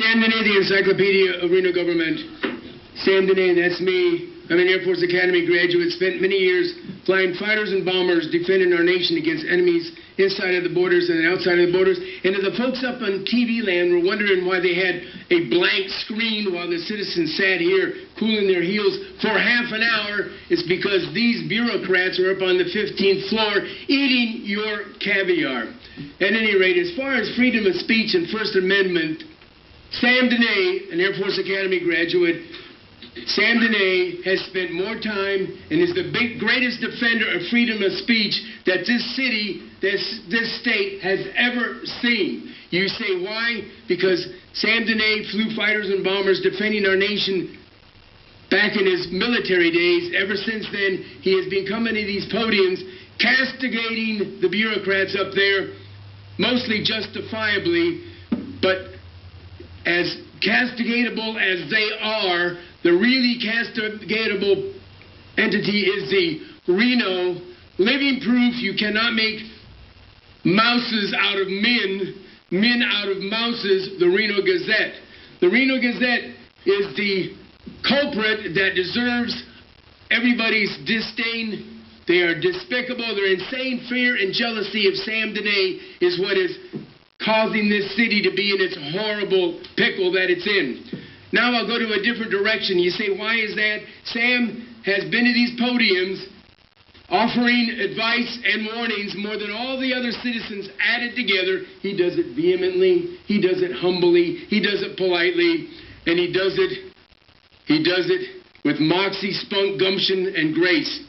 Sam Dehne, the Encyclopedia of Reno Government. Sam Dehne, that's me. I'm an Air Force Academy graduate, spent many years flying fighters and bombers defending our nation against enemies inside of the borders and outside of the borders. And if the folks up on TV land were wondering why they had a blank screen while the citizens sat here cooling their heels for half an hour, it's because these bureaucrats are up on the 15th floor eating your caviar. At any rate, as far as freedom of speech and First Amendment, Sam Dehne, an Air Force Academy graduate, Sam Dehne has spent more time and is the greatest defender of freedom of speech that this city, this state has ever seen. You say why? Because Sam Dehne flew fighters and bombers defending our nation back in his military days. Ever since then, he has been coming to these podiums, castigating the bureaucrats up there, mostly justifiably, but as castigatable as they are, the really castigatable entity is the Reno living proof you cannot make mouses out of men, men out of mouses, the Reno Gazette. The Reno Gazette is the culprit that deserves everybody's disdain. They are despicable. Their insane fear and jealousy of Sam Dehne is what is causing this city to be in its horrible pickle that it's in. Now I'll go to a different direction. You say, why is that? Sam has been to these podiums offering advice and warnings more than all the other citizens added together. He does it vehemently, he does it humbly, he does it politely, and he does it with moxie, spunk, gumption, and grace.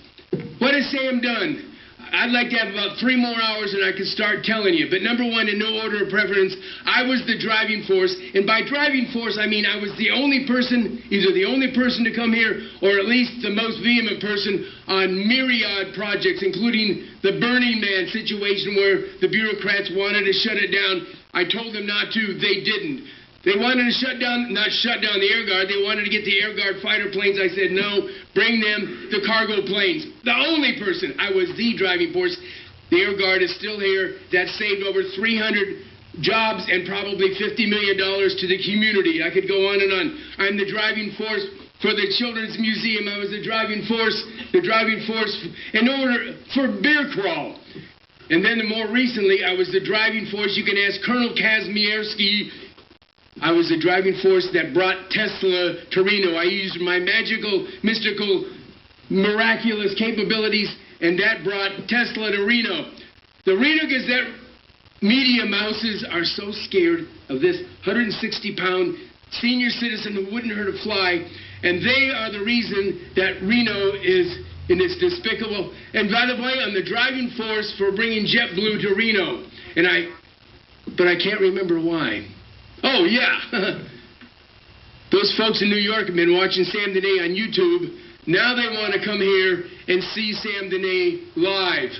What has Sam done? I'd like to have about 3 more hours and I could start telling you. But number one, in no order of preference, I was the driving force. And by driving force, I mean I was the only person, either the only person to come here or at least the most vehement person on myriad projects, including the Burning Man situation where the bureaucrats wanted to shut it down. I told them not to. They didn't. They wanted to not shut down the Air Guard. They wanted to get the Air Guard fighter planes. I said, no, bring them the cargo planes. The only person. I was the driving force. The Air Guard is still here. That saved over 300 jobs and probably $50 million to the community. I could go on and on. I'm the driving force for the Children's Museum. I was the driving force in order for Beer Crawl. And then more recently, I was the driving force. You can ask Colonel Kazmierski. I was the driving force that brought Tesla to Reno. I used my magical, mystical, miraculous capabilities, and that brought Tesla to Reno. The Reno Gazette media mouses are so scared of this 160-pound senior citizen who wouldn't hurt a fly, and they are the reason that Reno is in this despicable. And by the way, I'm the driving force for bringing JetBlue to Reno, but I can't remember why. Oh, yeah. Those folks in New York have been watching Sam Dehne on YouTube. Now they want to come here and see Sam Dehne live.